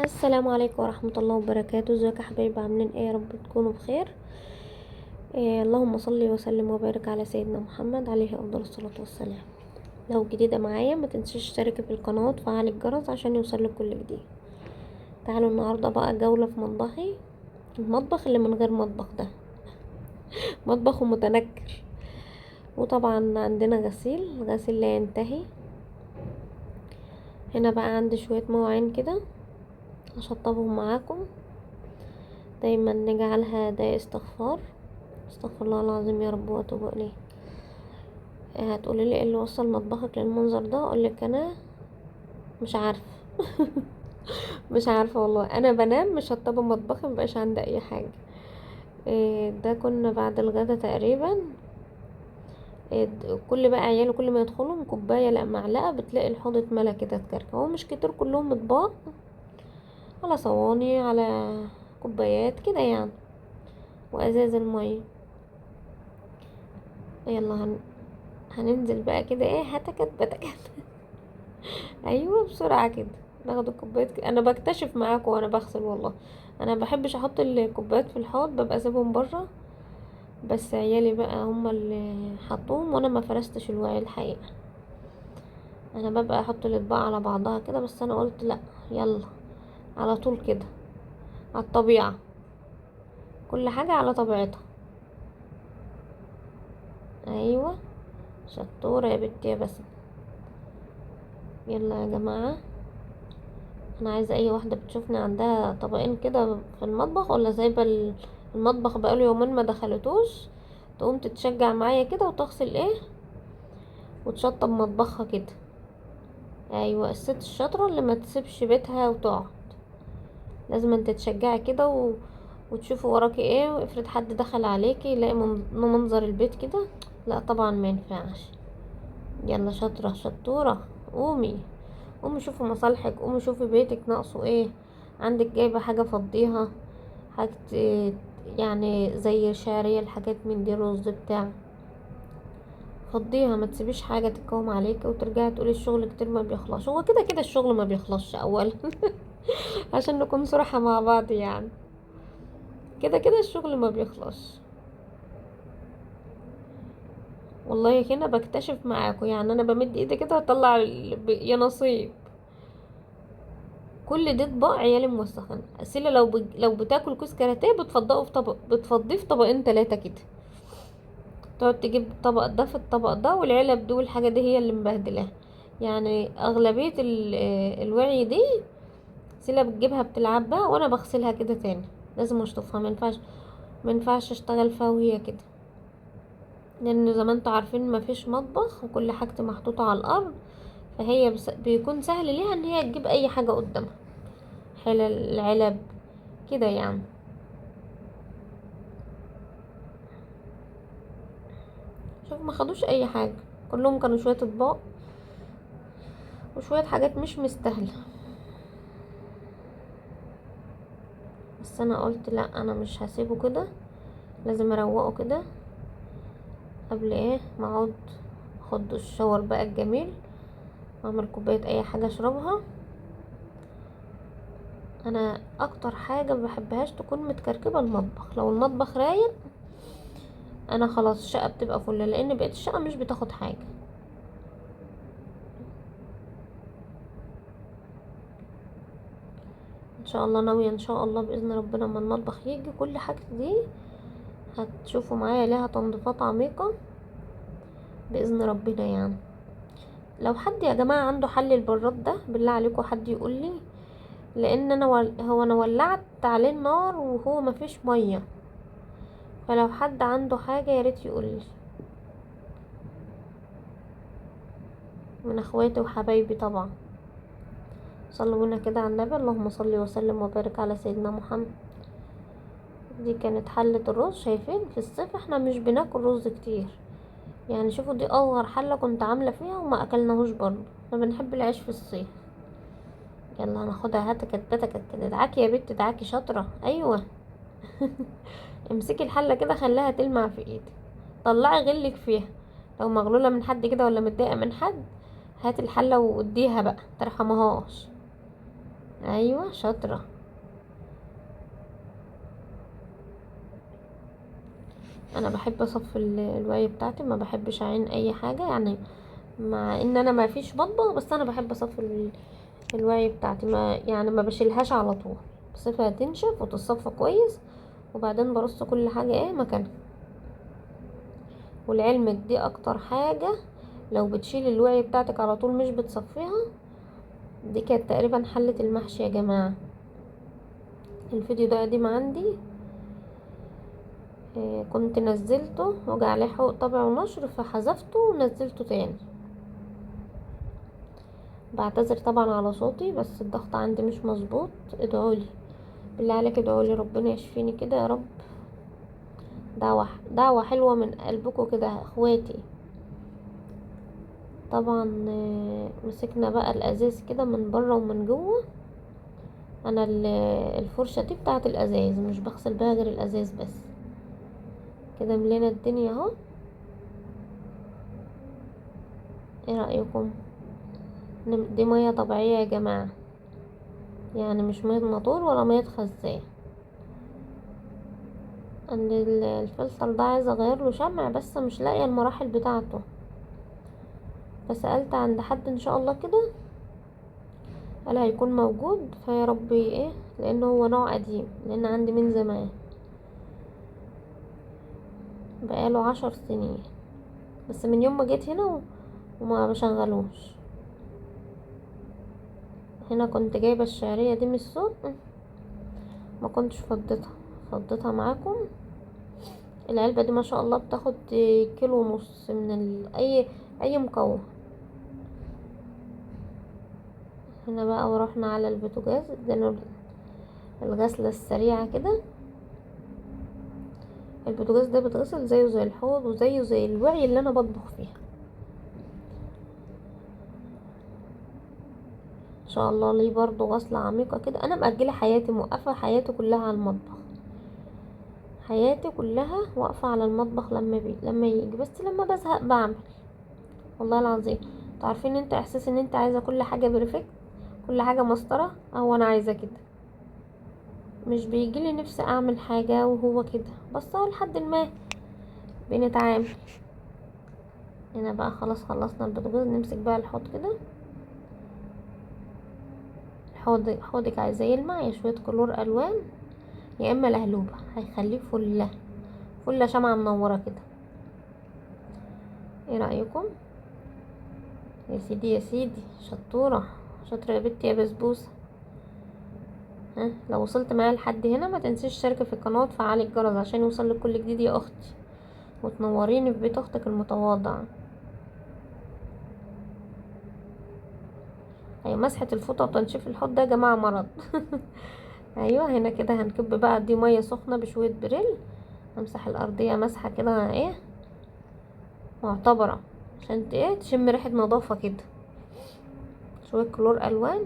السلام عليكم ورحمة الله وبركاته. ازيك يا حبايبي؟ عاملين ايه؟ يا رب تكونوا بخير. اللهم صل وسلم وبارك على سيدنا محمد عليه افضل الصلاة والسلام. لو جديدة معايا ما تنسيش تشتركي في القناة وتفعلي الجرس عشان يوصلك كل جديد. تعالوا النهاردة بقى جولة في مطبخي، المطبخ اللي من غير مطبخ ده مطبخ متنكر. وطبعا عندنا غسيل لا ينتهي. هنا بقى عندي شوية مواعين كده هشطبهم معاكم. دايما نجعلها ده استغفار، استغفر الله العظيم يا رب واتوب اليه. هتقولي لي ايه اللي وصل مطبخك للمنظر ده؟ اقولك انا مش عارفه مش عارفه والله. انا بنام مش هطبق مطبخي، مبقاش عندي اي حاجه. ده كنا بعد الغدا تقريبا. كل بقى عياله كل ما يدخلوا كوبايه لا معلقه بتلاقي الحوض اتملى كده اتكركب. هو مش كتير، كلهم اطباق على صواني على كوبايات كده يعني، وازاز الميه. يلا هننزل بقى كده ايه هتكت بتكت ايوه بسرعه كده ناخد الكوبايات كده. انا بكتشف معاكم وانا بغسل والله. انا بحبش احط الكوبايات في الحوض، ببقى اسيبهم بره. بس عيالي بقى هم اللي حطوهم وانا ما فرستش الوعي الحقيقه. انا ببقى احط الاطباق على بعضها كده، بس انا قلت لا، يلا على طول كده على الطبيعه، كل حاجه على طبيعتها. ايوه شطوره يا بنتي يا بس. يلا يا جماعه، انا عايزه اي واحده بتشوفني عندها طبقين كده في المطبخ ولا سايبه المطبخ بقاله يومين ما دخلتوش، تقوم تتشجع معايا كده وتغسل ايه وتشطب مطبخها كده. ايوه الست الشاطره اللي ما تسيبش بيتها وتقعد. لازم انت تتشجعي كده وتشوفي وراكي ايه، وافرض حد دخل عليكي يلاقي منظر البيت كده. لا طبعا ما ينفعش. يلا شاطره شطوره، قومي قومي شوفي مصالحك، قومي شوفي بيتك ناقصه ايه. عندك جايبه حاجه فضيها، حاجة يعني زي شعرية الحاجات من دي، الرز بتاع فضيها. ما تسيبيش حاجة تتكوم عليك وترجعي تقولي الشغل كتير ما بيخلص. هو كده كده الشغل ما بيخلصش اولا عشان نكون صراحة مع بعض يعني، كده كده الشغل ما بيخلصش. والله هنا بكتشف معاكم يعني، انا بمد ايدي كده واطلع يا نصيب. كل دي اطباق عيالي موسخين. اسيلة لو بتاكل كوس كاراتيه بتفضيه في طبق، بتفضيه في طبقين تلاتة كده. تقعد تجيب الطبق ده في الطبق ده، والعلب دي والحاجة دي هي اللي مبهدلاها. يعني اغلبية الوعي دي سيلا بتجيبها بتلعبها وانا بغسلها كده تاني. لازم اشطفها، ما ينفعش اشتغل فيها وهي كده، لان زي ما انتوا عارفين مفيش مطبخ وكل حاجتي محطوطة على الارض. فهي بيكون سهل ليها ان هي تجيب اي حاجة قدامها، حلل علب كده يعني. شوف ما خدوش اي حاجة، كلهم كانوا شوية اطباق وشوية حاجات مش مستاهلة. بس انا قلت لا، انا مش هسيبه كده، لازم اروقه كده قبل ايه ما اقعد اخد الشاور بقى الجميل واعمل كوبايه اي حاجه اشربها. انا اكتر حاجه ما بحبهاش تكون متكركبه المطبخ. لو المطبخ رايق انا خلاص الشقه بتبقى فله، لان بقيت الشقه مش بتاخد حاجه. ان شاء الله ناويه ان شاء الله باذن ربنا لما المطبخ يجي كل حاجه دي هتشوفوا معايا ليها تنظيفات عميقه باذن ربنا يعني. لو حد يا جماعه عنده حل البراد ده بالله عليكم حد يقول لي، لان انا ولعت عليه النار وهو مفيش ميه. فلو حد عنده حاجه يا ريت يقول، من اخواتي وحبايبي طبعا. صلوا بينا كده على النبي، اللهم صل وسلم وبارك على سيدنا محمد. دي كانت حلة الرز. شايفين في الصيف احنا مش بناكل رز كتير يعني. شوفوا دي اصغر حلة كنت عاملة فيها وما اكلناهوش برضه. احنا بنحب العيش في الصيف. يلا هناخدها هاتك بتك كده. ادعاكي يا بنت ادعاكي شاطرة، ايوه امسكي الحلة كده خليها تلمع في ايدك، طلعي غلك فيها. لو مغلولة من حد كده ولا متضايقة من حد، هات الحلة واديها بقى ترحمهاش. ايوه شاطرة. انا بحب اصفي الوعي بتاعتي، ما بحبش اعين اي حاجة يعني، مع ان انا ما فيش بطبخ، بس انا بحب اصفي الوعي بتاعتي، ما يعني ما بشيلهاش على طول، بسيبها تنشف وتتصفى كويس، وبعدين برص كل حاجة ايه مكانها. ولعلمك دي اكتر حاجة، لو بتشيل الوعي بتاعتك على طول مش بتصفيها، دي كانت تقريبا حلة المحشي يا جماعة. الفيديو ده قديم عندي، كنت نزلته وجع عليه حقوق طبع ونشر، فحذفته ونزلته تاني. بعتذر طبعا على صوتي، بس الضغط عندي مش مظبوط. ادعولي بالله عليك، ادعولي ربنا يشفيني كده يا رب. دعوة دعوة حلوة من قلبكم كده اخواتي. طبعا مسكنا بقى الازاز كده من بره ومن جوه. انا الفرشة دي بتاعت الازاز، مش بغسل بيها غير الازاز بس. كده ملينا الدنيا اهو. ايه رأيكم؟ دي مية طبيعية يا جماعة، يعني مش مية موتور ولا مية خزان. ان الفلتر ده عايزة اغير له شمع، بس مش لاقية المراحل بتاعته، فسألت عند حد ان شاء الله كده، قال هيكون موجود، فيا ربي ايه، لان هو نوع قديم، لان عندي من زمان بقاله 10 سنين، بس من يوم ما جيت هنا وما بشغلوش. هنا كنت جايبة الشعرية دي من السوق، ما كنتش فضيتها معاكم. العلبة دي ما شاء الله بتاخد كيلو ونص من اي مكون. هنا بقى ورحنا على البوتاجاز، ادينا الغسلة السريعة كده. البوتاجاز ده بتغسل زيه زي الحوض، وزيه زي الوعي اللي انا بطبخ فيها ان شاء الله. ليه برضو غسلة عميقة كده، انا مأجلة حياتي، موقفة حياتي كلها على المطبخ، حياتي كلها واقفة على المطبخ. لما يجي بس لما بزهق بعمل، والله العظيم. انتوا عارفين انت احساس ان انت عايزة كل حاجة بيرفكت، كل حاجة مسطرة، او انا عايزة كده، مش بيجيلي نفسي اعمل حاجة وهو كده، بس هو لحد ما بنتعامل. هنا بقى خلاص خلصنا البوتاجاز، نمسك بقى الحوض كده. حوضك عايزة يلمع، يا شوية كلور الوان يا اما لهلوبة، هيخليه فلة شمعة منورة كده. ايه رأيكم؟ يا سيدي يا سيدي، شطورة شاطرة يا بنتي يا بسبوسة. ها، لو وصلت معايا لحد هنا ما تنسيش تشتركي في القناة وتفعلي الجرس عشان يوصلك كل جديد يا اختي، وتنوريني في بيت اختك المتواضع. ايوه، مسحة الفوطة وتنشيف الحوض ده يا جماعة مرض. ايوه هنا كده هنكب بقى دي مية سخنة بشوية بريل، امسح الارضية مسحة كده ايه معتبرة، عشان ايه تشم ريحة نظافة كده. شوية كلور الوان